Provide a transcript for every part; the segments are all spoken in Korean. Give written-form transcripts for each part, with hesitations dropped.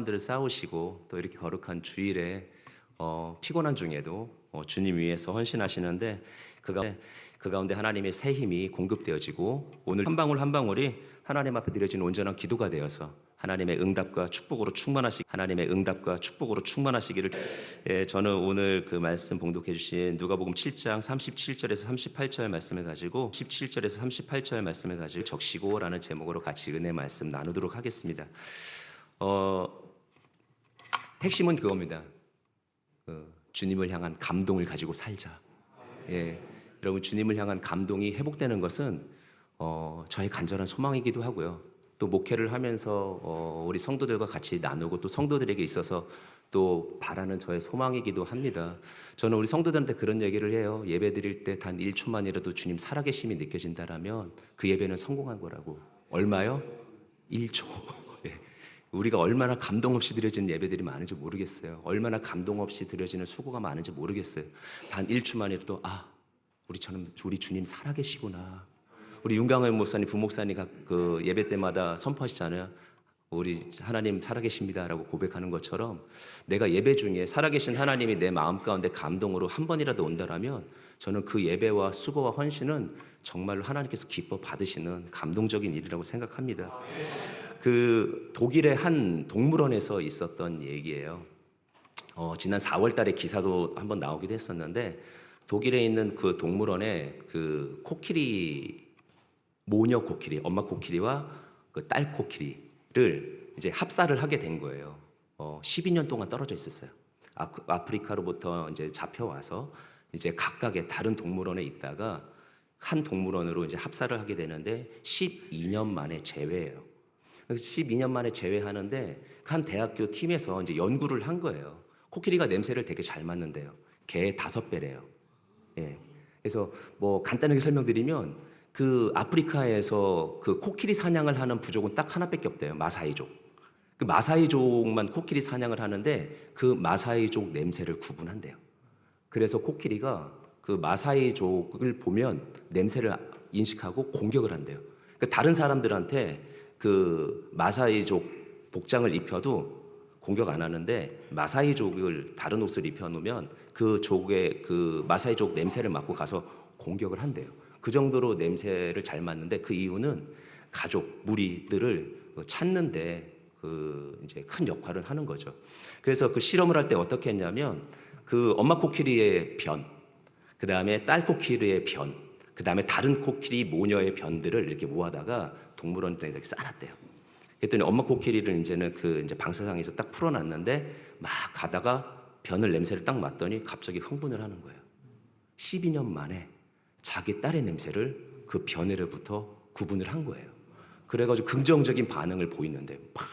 사람들을 쌓으시고 또 이렇게 거룩한 주일에 피곤한 중에도 주님 위해서 헌신하시는데 그 가운데 하나님의 새 힘이 공급되어지고 오늘 한 방울 한 방울이 하나님 앞에 드려진 온전한 기도가 되어서 하나님의 응답과 축복으로 충만하시기를 저는 오늘 그 말씀 봉독해 주신 누가복음 7장 37절에서 38절 말씀을 가지고 적시고라는 제목으로 같이 은혜 말씀 나누도록 하겠습니다. 핵심은 그겁니다. 주님을 향한 감동을 가지고 살자. 여러분, 주님을 향한 감동이 회복되는 것은 저의 간절한 소망이기도 하고요. 또 목회를 하면서 우리 성도들과 같이 나누고 또 성도들에게 있어서 또 바라는 저의 소망이기도 합니다. 저는 우리 성도들한테 그런 얘기를 해요. 예배 드릴 때 단 1초만이라도 주님 살아계심이 느껴진다라면 그 예배는 성공한 거라고. 얼마요? 1초. 우리가 얼마나 감동 없이 드려지는 예배들이 많은지 모르겠어요. 얼마나 감동 없이 드려지는 수고가 많은지 모르겠어요. 단 1초만이라도 우리 주님 살아계시구나. 우리 윤강현 목사님, 부목사님 그 예배 때마다 선포하시잖아요. 우리 하나님 살아계십니다라고 고백하는 것처럼 내가 예배 중에 살아계신 하나님이 내 마음 가운데 감동으로 한 번이라도 온다라면 저는 그 예배와 수고와 헌신은 정말로 하나님께서 기뻐 받으시는 감동적인 일이라고 생각합니다. 그 독일의 한 동물원에서 있었던 얘기예요. 지난 4월 달에 기사도 한번 나오기도 했었는데 독일에 있는 그 동물원에 그 코끼리, 모녀 코끼리, 엄마 코끼리와 그 딸 코끼리를 이제 합사를 하게 된 거예요. 12년 동안 떨어져 있었어요. 아프리카로부터 이제 잡혀와서 이제 각각의 다른 동물원에 있다가 한 동물원으로 이제 합사를 하게 되는데 12년 만에 재회해요. 12년 만에 재회하는데 한 대학교 팀에서 이제 연구를 한 거예요. 코끼리가 냄새를 되게 잘 맡는데요. 개의 5배래요. 그래서 뭐 간단하게 설명드리면 그 아프리카에서 그 코끼리 사냥을 하는 부족은 딱 하나밖에 없대요. 마사이족. 그 마사이족만 코끼리 사냥을 하는데 그 마사이족 냄새를 구분한대요. 그래서 코끼리가 그 마사이족을 보면 냄새를 인식하고 공격을 한대요. 그 다른 사람들한테 그 마사이족 복장을 입혀도 공격 안 하는데 마사이족을 다른 옷을 입혀놓으면 그 족의 그 마사이족 냄새를 맡고 가서 공격을 한대요. 그 정도로 냄새를 잘 맡는데 그 이유는 가족, 무리들을 찾는데 그 이제 큰 역할을 하는 거죠. 그래서 그 실험을 할 때 어떻게 했냐면 그 엄마 코끼리의 변, 그 다음에 딸 코끼리의 변, 그 다음에 다른 코끼리 모녀의 변들을 이렇게 모아다가 동물원에 이렇게 쌓아놨대요. 그랬더니 엄마 코끼리를 이제는 그 이제 방사상에서 딱 풀어놨는데 막 가다가 변을 냄새를 딱 맡더니 갑자기 흥분을 하는 거예요. 12년 만에 자기 딸의 냄새를 그 변으로부터 구분을 한 거예요. 그래가지고 긍정적인 반응을 보이는데 막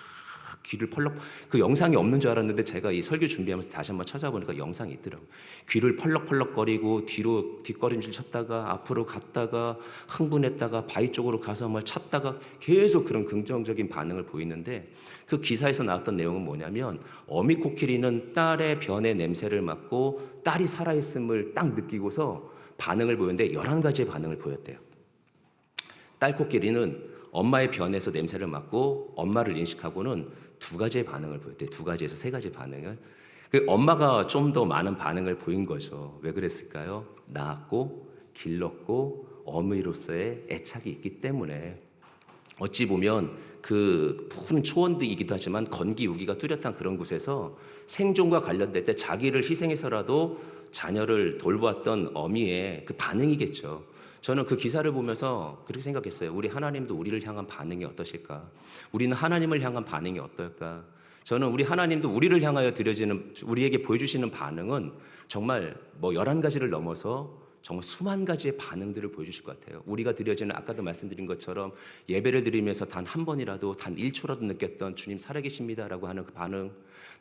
귀를 펄럭, 그 영상이 없는 줄 알았는데 제가 이 설교 준비하면서 다시 한번 찾아보니까 영상이 있더라고요. 귀를 펄럭펄럭거리고 뒤로 뒷걸음질 쳤다가 앞으로 갔다가 흥분했다가 바위 쪽으로 가서 뭘 찾다가 계속 그런 긍정적인 반응을 보이는데 그 기사에서 나왔던 내용은 뭐냐면 어미 코끼리는 딸의 변의 냄새를 맡고 딸이 살아있음을 딱 느끼고서 반응을 보였는데 11가지의 반응을 보였대요. 딸 코끼리는 엄마의 변에서 냄새를 맡고 엄마를 인식하고는 2가지의 반응을 보였대요. 2가지에서 3가지 반응을. 그 엄마가 좀 더 많은 반응을 보인 거죠. 왜 그랬을까요? 낳았고 길렀고 어미로서의 애착이 있기 때문에. 어찌 보면 그 푸른 초원이기도 하지만 건기 우기가 뚜렷한 그런 곳에서 생존과 관련될 때 자기를 희생해서라도 자녀를 돌보았던 어미의 그 반응이겠죠. 저는 그 기사를 보면서 그렇게 생각했어요. 우리 하나님도 우리를 향한 반응이 어떠실까? 우리는 하나님을 향한 반응이 어떨까? 저는 우리 하나님도 우리를 향하여 드려지는, 우리에게 보여주시는 반응은 정말 뭐 11가지를 넘어서 정말 수만 가지의 반응들을 보여주실 것 같아요. 우리가 드려지는, 아까도 말씀드린 것처럼 예배를 드리면서 단 한 번이라도, 단 1초라도 느꼈던 주님 살아계십니다라고 하는 그 반응,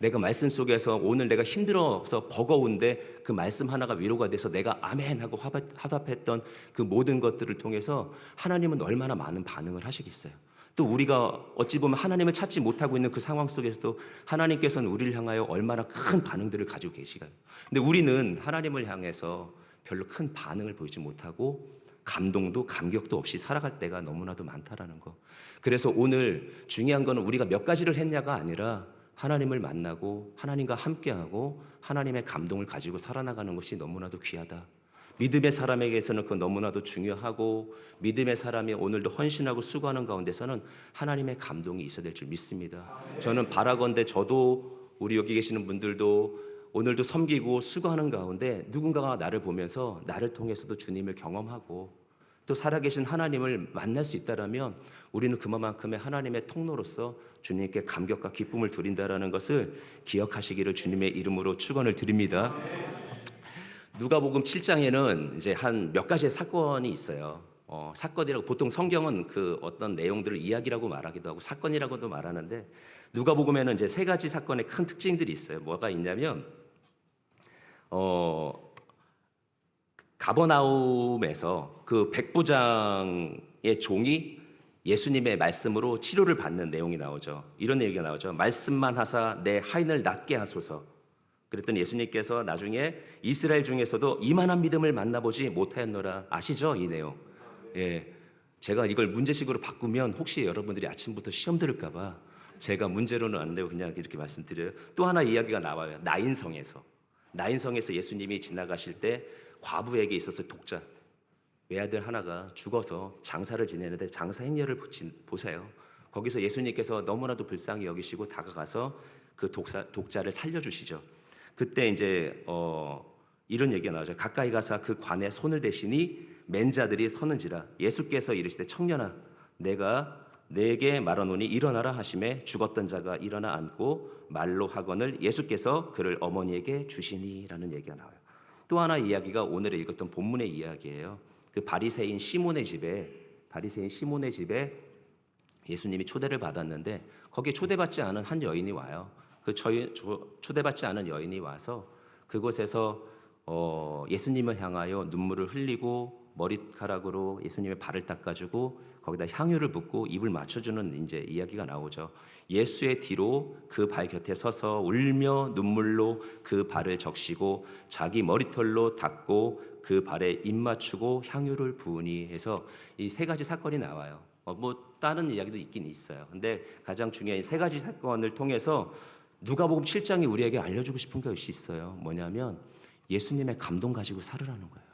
내가 말씀 속에서 오늘 내가 힘들어서 버거운데 그 말씀 하나가 위로가 돼서 내가 아멘 하고 화답했던 그 모든 것들을 통해서 하나님은 얼마나 많은 반응을 하시겠어요. 또 우리가 어찌 보면 하나님을 찾지 못하고 있는 그 상황 속에서도 하나님께서는 우리를 향하여 얼마나 큰 반응들을 가지고 계시가요. 근데 우리는 하나님을 향해서 별로 큰 반응을 보이지 못하고 감동도 감격도 없이 살아갈 때가 너무나도 많다라는 거. 그래서 오늘 중요한 거는 우리가 몇 가지를 했냐가 아니라 하나님을 만나고 하나님과 함께하고 하나님의 감동을 가지고 살아나가는 것이 너무나도 귀하다. 믿음의 사람에게서는 그 너무나도 중요하고, 믿음의 사람이 오늘도 헌신하고 수고하는 가운데서는 하나님의 감동이 있어야 될 줄 믿습니다. 저는 바라건대 저도, 우리 여기 계시는 분들도 오늘도 섬기고 수고하는 가운데 누군가가 나를 보면서 나를 통해서도 주님을 경험하고 또 살아계신 하나님을 만날 수 있다면 우리는 그만큼의 하나님의 통로로서 주님께 감격과 기쁨을 드린다라는 것을 기억하시기를 주님의 이름으로 축원을 드립니다. 누가복음 7장에는 이제 한 몇 가지의 사건이 있어요. 사건이라고 보통 성경은 그 어떤 내용들을 이야기라고 말하기도 하고 사건이라고도 말하는데, 누가복음에는 이제 세 가지 사건의 큰 특징들이 있어요. 뭐가 있냐면 가버나움에서 그 백부장의 종이 예수님의 말씀으로 치료를 받는 내용이 나오죠. 이런 얘기가 나오죠. 말씀만 하사 내 하인을 낫게 하소서. 그랬더니 예수님께서 나중에 이스라엘 중에서도 이만한 믿음을 만나보지 못하였노라. 아시죠? 이 내용. 예, 제가 이걸 문제식으로 바꾸면 혹시 여러분들이 아침부터 시험 들을까 봐 제가 문제로는 안 내고 그냥 이렇게 말씀드려요. 또 하나 이야기가 나와요. 나인성에서 예수님이 지나가실 때 과부에게 있어서 독자 외아들 하나가 죽어서 장사를 지내는데 장사 행렬을 보세요. 거기서 예수님께서 너무나도 불쌍히 여기시고 다가가서 그 독자를 살려주시죠. 그때 이제 이런 얘기가 나오죠. 가까이 가서 그 관에 손을 대시니 맨 자들이 서는지라. 예수께서 이르시되 청년아 내가 내게 말하노니 일어나라 하심에 죽었던 자가 일어나 앉고 말로 하거늘 예수께서 그를 어머니에게 주시니라는 얘기가 나와요. 또 하나 이야기가 오늘 읽었던 본문의 이야기예요. 그 바리새인 시몬의 집에 예수님이 초대를 받았는데 거기에 초대받지 않은 한 여인이 와요. 초대받지 않은 여인이 와서 그곳에서 예수님을 향하여 눈물을 흘리고 머리카락으로 예수님의 발을 닦아주고 거기다 향유를 붓고 입을 맞춰주는 이제 이야기가 나오죠. 예수의 뒤로 그 발 곁에 서서 울며 눈물로 그 발을 적시고 자기 머리털로 닦고 그 발에 입 맞추고 향유를 부으니 해서 이 세 가지 사건이 나와요. 뭐 다른 이야기도 있긴 있어요. 근데 가장 중요한 세 가지 사건을 통해서 누가복음 7장이 우리에게 알려주고 싶은 것이 있어요. 뭐냐면 예수님의 감동 가지고 살으라는 거예요.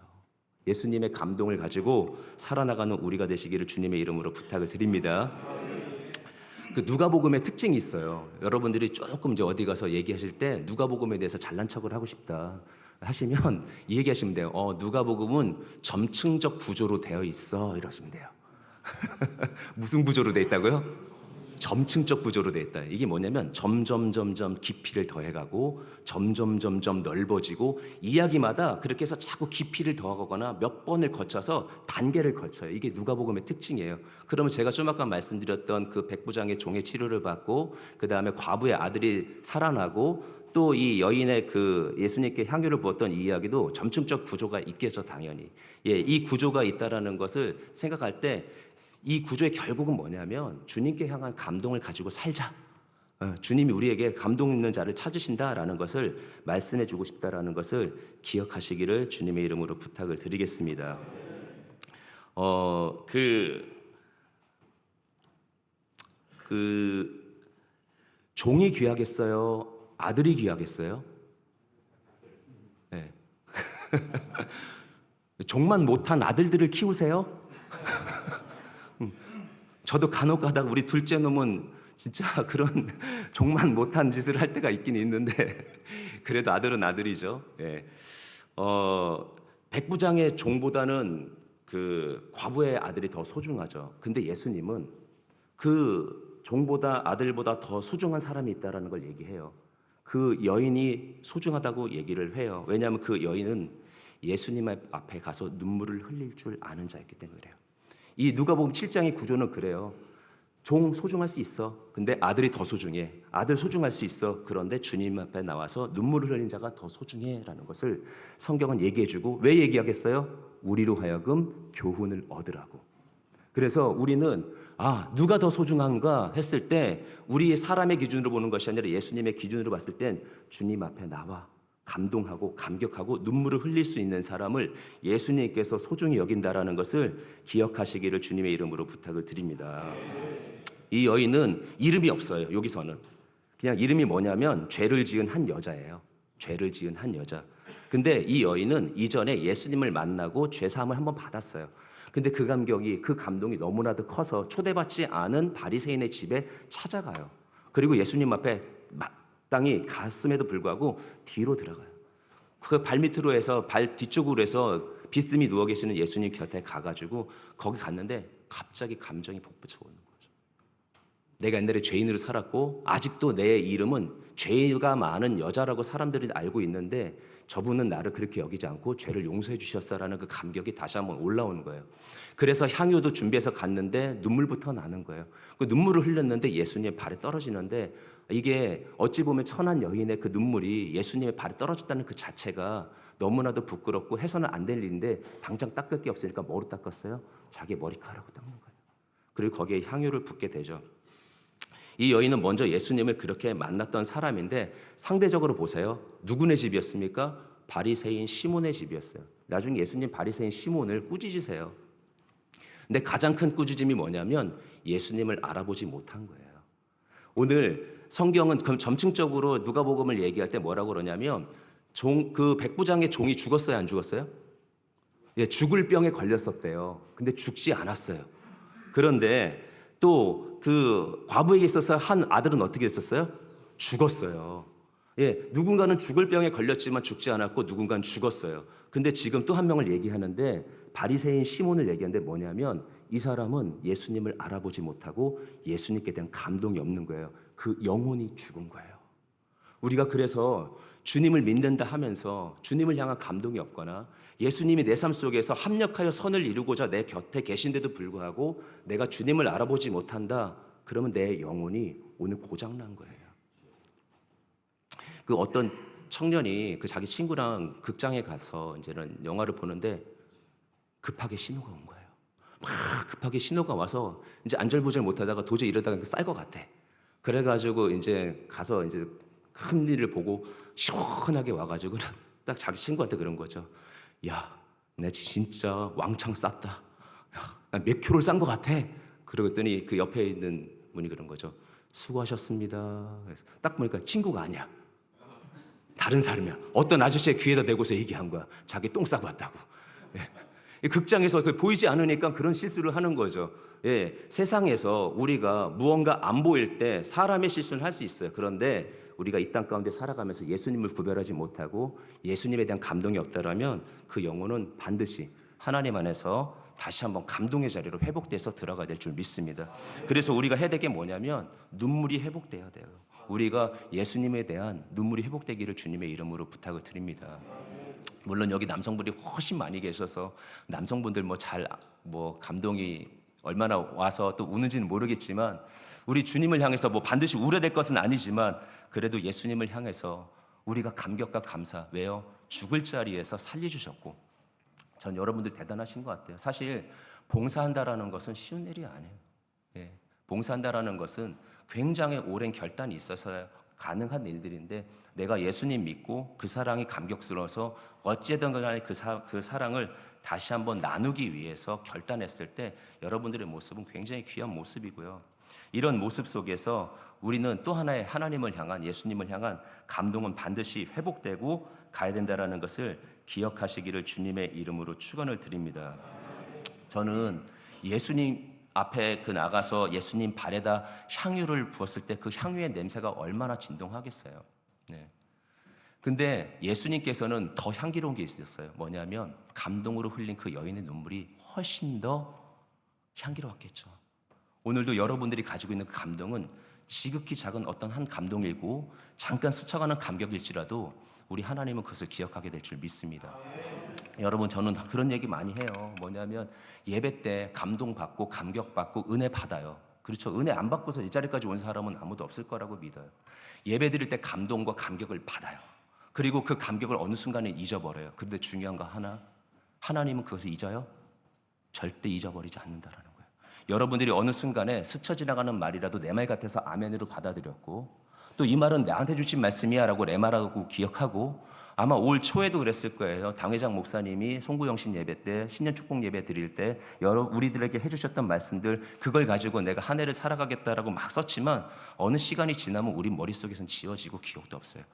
예수님의 감동을 가지고 살아나가는 우리가 되시기를 주님의 이름으로 부탁을 드립니다. 그 누가복음의 특징이 있어요. 여러분들이 조금 이제 어디 가서 얘기하실 때 누가복음에 대해서 잘난 척을 하고 싶다 하시면 이 얘기하시면 돼요. 누가복음은 점층적 구조로 되어 있어 이러시면 돼요. 무슨 구조로 되어 있다고요? 점층적 구조로 되어 있다. 이게 뭐냐면 점점 깊이를 더해가고 점점 넓어지고 이야기마다 그렇게 해서 자꾸 깊이를 더하거나 몇 번을 거쳐서 단계를 거쳐요. 이게 누가복음의 특징이에요. 그러면 제가 좀 아까 말씀드렸던 그 백부장의 종의 치료를 받고 그 다음에 과부의 아들이 살아나고 또 이 여인의 그 예수님께 향유를 부었던 이 이야기도 점층적 구조가 있겠죠, 당연히. 예, 이 구조가 있다라는 것을 생각할 때 이 구조의 결국은 뭐냐면 주님께 향한 감동을 가지고 살자. 주님이 우리에게 감동 있는 자를 찾으신다라는 것을 말씀해 주고 싶다라는 것을 기억하시기를 주님의 이름으로 부탁을 드리겠습니다. 종이 귀하겠어요? 아들이 귀하겠어요? 네. 종만 못한 아들들을 키우세요? 저도 간혹 가다가 우리 둘째 놈은 진짜 그런 종만 못한 짓을 할 때가 있긴 있는데 그래도 아들은 아들이죠. 예. 백부장의 종보다는 그 과부의 아들이 더 소중하죠. 근데 예수님은 그 종보다 아들보다 더 소중한 사람이 있다라는 걸 얘기해요. 그 여인이 소중하다고 얘기를 해요. 왜냐하면 그 여인은 예수님 앞에 가서 눈물을 흘릴 줄 아는 자였기 때문에 그래요. 이 누가복음 7장의 구조는 그래요. 종 소중할 수 있어. 근데 아들이 더 소중해. 아들 소중할 수 있어. 그런데 주님 앞에 나와서 눈물을 흘린 자가 더 소중해라는 것을 성경은 얘기해주고 왜 얘기하겠어요? 우리로 하여금 교훈을 얻으라고. 그래서 우리는 누가 더 소중한가 했을 때 우리의 사람의 기준으로 보는 것이 아니라 예수님의 기준으로 봤을 땐 주님 앞에 나와 감동하고 감격하고 눈물을 흘릴 수 있는 사람을 예수님께서 소중히 여긴다라는 것을 기억하시기를 주님의 이름으로 부탁을 드립니다. 이 여인은 이름이 없어요. 여기서는 그냥 이름이 뭐냐면 죄를 지은 한 여자예요. 죄를 지은 한 여자. 근데 이 여인은 이전에 예수님을 만나고 죄 사함을 한번 받았어요. 근데 그 감동이 너무나도 커서 초대받지 않은 바리새인의 집에 찾아가요. 그리고 예수님 앞에 마땅히 갔음에도 불구하고 뒤로 들어가요. 그 발밑으로 해서 발 뒤쪽으로 해서 비스듬히 누워 계시는 예수님 곁에 가가지고 거기 갔는데 갑자기 감정이 복받쳐 오는 거죠. 내가 옛날에 죄인으로 살았고 아직도 내 이름은 죄가 많은 여자라고 사람들이 알고 있는데 저분은 나를 그렇게 여기지 않고 죄를 용서해 주셨어라는 그 감격이 다시 한번 올라오는 거예요. 그래서 향유도 준비해서 갔는데 눈물부터 나는 거예요. 그 눈물을 흘렸는데 예수님의 발에 떨어지는데 이게 어찌 보면 천한 여인의 그 눈물이 예수님의 발에 떨어졌다는 그 자체가 너무나도 부끄럽고 해서는 안 될 일인데 당장 닦을 게 없으니까 뭐로 닦았어요? 자기 머리카락으로 닦는 거예요. 그리고 거기에 향유를 붓게 되죠. 이 여인은 먼저 예수님을 그렇게 만났던 사람인데 상대적으로 보세요. 누구네 집이었습니까? 바리새인 시몬의 집이었어요. 나중에 예수님 바리새인 시몬을 꾸짖으세요. 근데 가장 큰 꾸짖음이 뭐냐면 예수님을 알아보지 못한 거예요. 오늘 성경은 점층적으로 누가복음을 얘기할 때 뭐라고 그러냐면 그 백부장의 종이 죽었어요, 안 죽었어요? 예, 죽을 병에 걸렸었대요. 근데 죽지 않았어요. 그런데 또 그 과부에게 있어서 한 아들은 어떻게 됐었어요? 죽었어요. 예, 누군가는 죽을 병에 걸렸지만 죽지 않았고 누군가는 죽었어요. 근데 지금 또 한 명을 얘기하는데 바리새인 시몬을 얘기하는데 뭐냐면 이 사람은 예수님을 알아보지 못하고 예수님께 대한 감동이 없는 거예요. 그 영혼이 죽은 거예요. 우리가 그래서 주님을 믿는다 하면서 주님을 향한 감동이 없거나 예수님이 내 삶 속에서 합력하여 선을 이루고자 내 곁에 계신데도 불구하고 내가 주님을 알아보지 못한다. 그러면 내 영혼이 오늘 고장난 거예요. 그 어떤 청년이 그 자기 친구랑 극장에 가서 이제는 영화를 보는데 급하게 신호가 온 거예요. 막 급하게 신호가 와서 이제 안절부절 못하다가 도저히 이러다가 쌀 것 같아. 그래가지고 이제 가서 이제 큰 일을 보고 시원하게 와가지고 딱 자기 친구한테 그런 거죠. 야, 내 진짜 왕창 쌌다. 나 몇 킬로를 싼 것 같아. 그러더니 그 옆에 있는 분이 그런 거죠. 수고하셨습니다. 딱 보니까 친구가 아니야. 다른 사람이야. 어떤 아저씨의 귀에다 대고서 얘기한 거야. 자기 똥 싸고 왔다고. 예. 극장에서 보이지 않으니까 그런 실수를 하는 거죠. 예. 세상에서 우리가 무언가 안 보일 때 사람의 실수는 할 수 있어요. 그런데 우리가 이 땅 가운데 살아가면서 예수님을 구별하지 못하고 예수님에 대한 감동이 없다라면 그 영혼은 반드시 하나님 안에서 다시 한번 감동의 자리로 회복돼서 들어가야 될 줄 믿습니다. 그래서 우리가 해야 될 게 뭐냐면 눈물이 회복돼야 돼요. 우리가 예수님에 대한 눈물이 회복되기를 주님의 이름으로 부탁을 드립니다. 물론 여기 남성분들이 훨씬 많이 계셔서 남성분들 감동이 얼마나 와서 또 우는지는 모르겠지만 우리 주님을 향해서 반드시 우려될 것은 아니지만 그래도 예수님을 향해서 우리가 감격과 감사. 왜요? 죽을 자리에서 살려주셨고 전 여러분들 대단하신 것 같아요. 사실 봉사한다라는 것은 쉬운 일이 아니에요. 예. 봉사한다라는 것은 굉장히 오랜 결단이 있어서 가능한 일들인데 내가 예수님 믿고 그 사랑이 감격스러워서 어찌든 간에 그 사랑을 다시 한번 나누기 위해서 결단했을 때 여러분들의 모습은 굉장히 귀한 모습이고요. 이런 모습 속에서 우리는 또 하나의 하나님을 향한 예수님을 향한 감동은 반드시 회복되고 가야 된다는 것을 기억하시기를 주님의 이름으로 축원을 드립니다. 저는 예수님 앞에 나가서 예수님 발에다 향유를 부었을 때 그 향유의 냄새가 얼마나 진동하겠어요. 네. 근데 예수님께서는 더 향기로운 게 있었어요. 뭐냐면 감동으로 흘린 그 여인의 눈물이 훨씬 더 향기로웠겠죠. 오늘도 여러분들이 가지고 있는 그 감동은 지극히 작은 어떤 한 감동이고 잠깐 스쳐가는 감격일지라도 우리 하나님은 그것을 기억하게 될 줄 믿습니다. 여러분 저는 그런 얘기 많이 해요. 뭐냐면 예배 때 감동받고 감격받고 은혜 받아요. 그렇죠. 은혜 안 받고서 이 자리까지 온 사람은 아무도 없을 거라고 믿어요. 예배 드릴 때 감동과 감격을 받아요. 그리고 그 감격을 어느 순간에 잊어버려요. 그런데 중요한 거 하나, 하나님은 그것을 잊어요? 절대 잊어버리지 않는다라는 거예요. 여러분들이 어느 순간에 스쳐 지나가는 말이라도 내 말 같아서 아멘으로 받아들였고 또 이 말은 나한테 주신 말씀이야 라고 내 말하고 기억하고 아마 올 초에도 그랬을 거예요. 당회장 목사님이 송구영신 예배 때, 신년 축복 예배 드릴 때 우리들에게 해주셨던 말씀들, 그걸 가지고 내가 한 해를 살아가겠다라고 막 썼지만 어느 시간이 지나면 우리 머릿속에선 지워지고 기억도 없어요.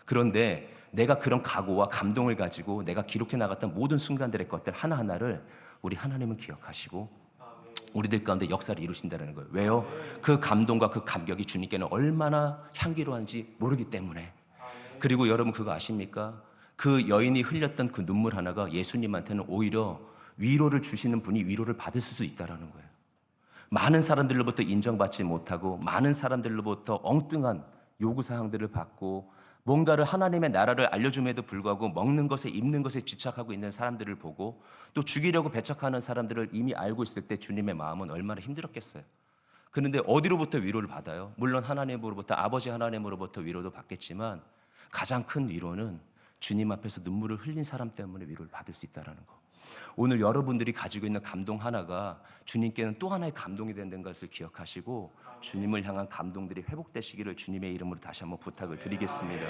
그런데 내가 그런 각오와 감동을 가지고 내가 기록해 나갔던 모든 순간들의 것들 하나하나를 우리 하나님은 기억하시고 우리들 가운데 역사를 이루신다는 거예요. 왜요? 그 감동과 그 감격이 주님께는 얼마나 향기로운지 모르기 때문에. 그리고 여러분 그거 아십니까? 그 여인이 흘렸던 그 눈물 하나가 예수님한테는 오히려 위로를 주시는 분이 위로를 받을 수 있다는 거예요. 많은 사람들로부터 인정받지 못하고 많은 사람들로부터 엉뚱한 요구사항들을 받고 뭔가를 하나님의 나라를 알려줌에도 불구하고 먹는 것에 입는 것에 집착하고 있는 사람들을 보고 또 죽이려고 배척하는 사람들을 이미 알고 있을 때 주님의 마음은 얼마나 힘들었겠어요. 그런데 어디로부터 위로를 받아요? 물론 하나님으로부터, 아버지 하나님으로부터 위로도 받겠지만 가장 큰 위로는 주님 앞에서 눈물을 흘린 사람 때문에 위로를 받을 수 있다는 거. 오늘 여러분들이 가지고 있는 감동 하나가 주님께는 또 하나의 감동이 된다는 것을 기억하시고 주님을 향한 감동들이 회복되시기를 주님의 이름으로 다시 한번 부탁을 드리겠습니다.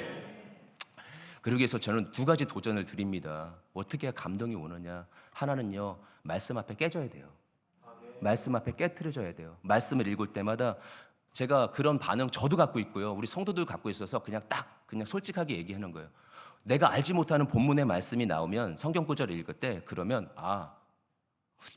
그러기 위해서 저는 두 가지 도전을 드립니다. 어떻게 해야 감동이 오느냐? 하나는요, 말씀 앞에 깨져야 돼요. 말씀 앞에 깨트려져야 돼요. 말씀을 읽을 때마다 제가 그런 반응 저도 갖고 있고요. 우리 성도들 갖고 있어서 그냥 솔직하게 얘기하는 거예요. 내가 알지 못하는 본문의 말씀이 나오면 성경 구절을 읽을 때 그러면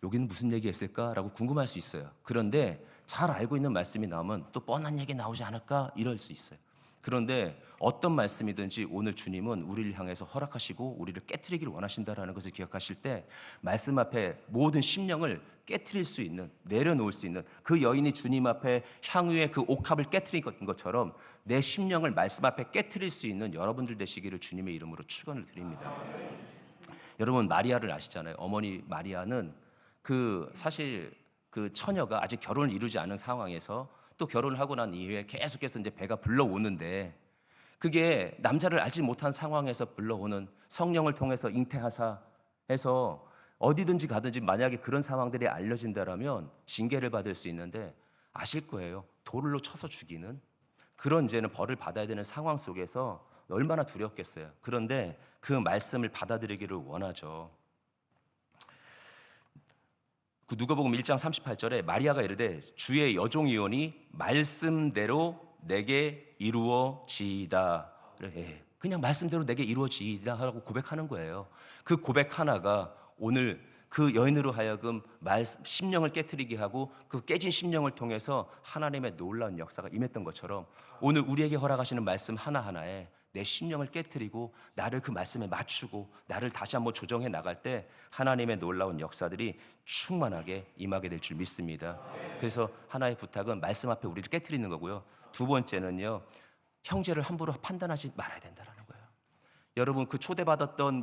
여기는 무슨 얘기했을까라고 궁금할 수 있어요. 그런데 잘 알고 있는 말씀이 나오면 또 뻔한 얘기 나오지 않을까 이럴 수 있어요. 그런데 어떤 말씀이든지 오늘 주님은 우리를 향해서 허락하시고 우리를 깨트리기를 원하신다라는 것을 기억하실 때 말씀 앞에 모든 심령을 깨트릴 수 있는, 내려놓을 수 있는 그 여인이 주님 앞에 향유의 그 옥합을 깨트린 것처럼 내 심령을 말씀 앞에 깨트릴 수 있는 여러분들 되시기를 주님의 이름으로 축원을 드립니다. 여러분 마리아를 아시잖아요. 어머니 마리아는 사실 그 처녀가 아직 결혼을 이루지 않은 상황에서 또 결혼을 하고 난 이후에 계속해서 이제 배가 불러오는데 그게 남자를 알지 못한 상황에서 불러오는 성령을 통해서 잉태하사 해서 어디든지 가든지 만약에 그런 상황들이 알려진다라면 징계를 받을 수 있는데 아실 거예요. 돌로 쳐서 죽이는 그런 이제는 벌을 받아야 되는 상황 속에서 얼마나 두렵겠어요. 그런데 그 말씀을 받아들이기를 원하죠. 그 누가복음 1장 38절에 마리아가 이르되 주의 여종이오니 말씀대로 내게 이루어지이다. 그냥 말씀대로 내게 이루어지이다 하고 고백하는 거예요. 그 고백 하나가 오늘 그 여인으로 하여금 심령을 깨트리게 하고 그 깨진 심령을 통해서 하나님의 놀라운 역사가 임했던 것처럼 오늘 우리에게 허락하시는 말씀 하나하나에 내 심령을 깨트리고 나를 그 말씀에 맞추고 나를 다시 한번 조정해 나갈 때 하나님의 놀라운 역사들이 충만하게 임하게 될 줄 믿습니다. 그래서 하나의 부탁은 말씀 앞에 우리를 깨트리는 거고요. 두 번째는요, 형제를 함부로 판단하지 말아야 된다라는 거예요. 여러분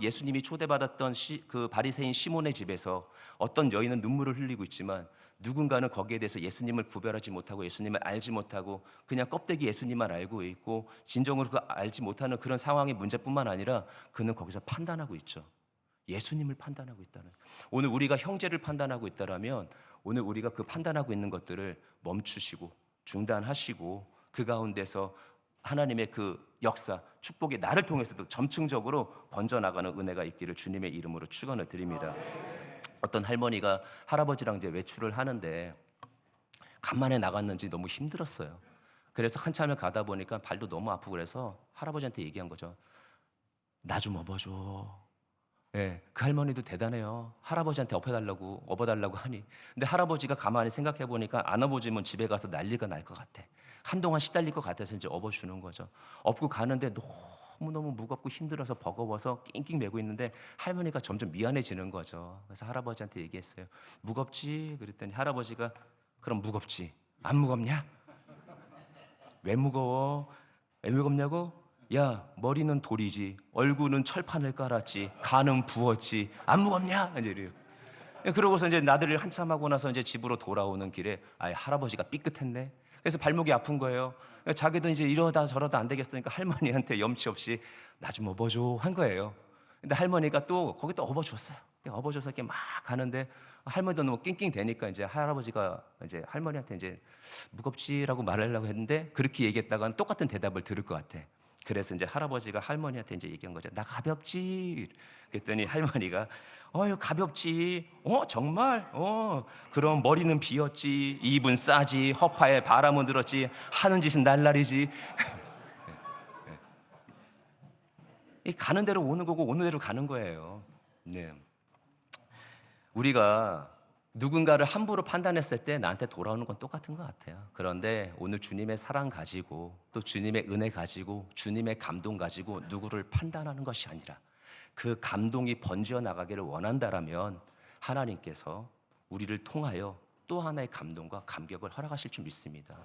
예수님이 초대받았던 그 바리새인 시몬의 집에서 어떤 여인은 눈물을 흘리고 있지만 누군가는 거기에 대해서 예수님을 구별하지 못하고 예수님을 알지 못하고 그냥 껍데기 예수님만 알고 있고 진정으로 알지 못하는 그런 상황의 문제뿐만 아니라 그는 거기서 판단하고 있죠. 예수님을 판단하고 있다는. 오늘 우리가 형제를 판단하고 있다라면 오늘 우리가 그 판단하고 있는 것들을 멈추시고 중단하시고 그 가운데서 하나님의 그 역사, 축복이 나를 통해서도 점층적으로 번져나가는 은혜가 있기를 주님의 이름으로 축원을 드립니다. 어떤 할머니가 할아버지랑 이제 외출을 하는데 간만에 나갔는지 너무 힘들었어요. 그래서 한참을 가다 보니까 발도 너무 아프고 그래서 할아버지한테 얘기한 거죠. 나 좀 업어줘. 예, 그 할머니도 대단해요. 할아버지한테 업어달라고 하니. 근데 할아버지가 가만히 생각해 보니까 안 업어주면 집에 가서 난리가 날 것 같아. 한동안 시달릴 것 같아서 이제 업어주는 거죠. 업고 가는데 너무너무 무겁고 힘들어서 버거워서 낑낑 매고 있는데 할머니가 점점 미안해지는 거죠. 그래서 할아버지한테 얘기했어요. 무겁지? 그랬더니 할아버지가 그럼 무겁지. 안 무겁냐? 왜 무거워? 왜 무겁냐고? 야, 머리는 돌이지, 얼굴은 철판을 깔았지, 간은 부었지, 안 무겁냐? 이제 이래요. 그러고서 이제 나들이를 한참 하고 나서 이제 집으로 돌아오는 길에 할아버지가 삐끗했네. 그래서 발목이 아픈 거예요. 자기도 이제 이러다 저러다 안 되겠으니까 할머니한테 염치 없이 나 좀 업어줘 한 거예요. 근데 할머니가 또 거기 또 업어줬어요. 업어줘서 이렇게 막 가는데 할머니도 너무 낑낑대니까 이제 할아버지가 이제 할머니한테 이제 무겁지라고 말하려고 했는데 그렇게 얘기했다가는 똑같은 대답을 들을 것 같아. 그래서 이제 할아버지가 할머니한테 이제 얘기한 거죠. 나 가볍지. 그랬더니 할머니가 어유 가볍지. 정말? 그럼 머리는 비었지. 입은 싸지. 허파에 바람은 들었지. 하는 짓은 날라리지. 이 가는 대로 오는 거고 오는 대로 가는 거예요. 네. 우리가 누군가를 함부로 판단했을 때 나한테 돌아오는 건 똑같은 것 같아요. 그런데 오늘 주님의 사랑 가지고 또 주님의 은혜 가지고 주님의 감동 가지고 누구를 판단하는 것이 아니라 그 감동이 번져 나가기를 원한다라면 하나님께서 우리를 통하여 또 하나의 감동과 감격을 허락하실 줄 믿습니다.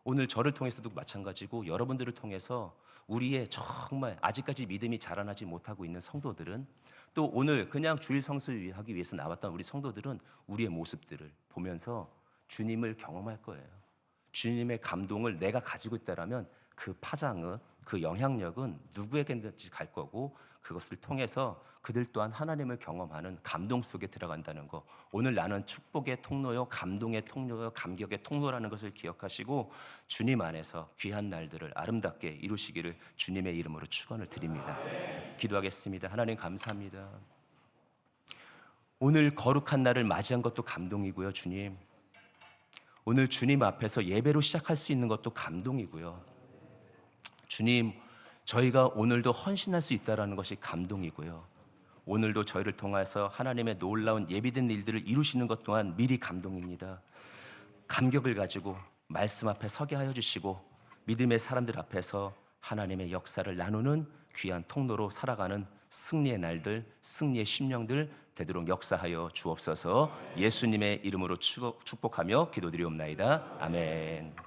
오늘 저를 통해서도 마찬가지고 여러분들을 통해서 우리의 정말 아직까지 믿음이 자라나지 못하고 있는 성도들은 또 오늘 그냥 주일 성수하기 위해서 나왔던 우리 성도들은 우리의 모습들을 보면서 주님을 경험할 거예요. 주님의 감동을 내가 가지고 있다라면 그 파장은 그 영향력은 누구에게든지 갈 거고 그것을 통해서 그들 또한 하나님을 경험하는 감동 속에 들어간다는 거. 오늘 나는 축복의 통로요, 감동의 통로요, 감격의 통로라는 것을 기억하시고 주님 안에서 귀한 날들을 아름답게 이루시기를 주님의 이름으로 축원을 드립니다. 기도하겠습니다. 하나님 감사합니다. 오늘 거룩한 날을 맞이한 것도 감동이고요, 주님. 오늘 주님 앞에서 예배로 시작할 수 있는 것도 감동이고요. 주님, 저희가 오늘도 헌신할 수 있다는 것이 감동이고요. 오늘도 저희를 통해서 하나님의 놀라운 예비된 일들을 이루시는 것 또한 미리 감동입니다. 감격을 가지고 말씀 앞에 서게 하여 주시고 믿음의 사람들 앞에서 하나님의 역사를 나누는 귀한 통로로 살아가는 승리의 날들, 승리의 심령들 되도록 역사하여 주옵소서. 예수님의 이름으로 축복하며 기도드리옵나이다. 아멘.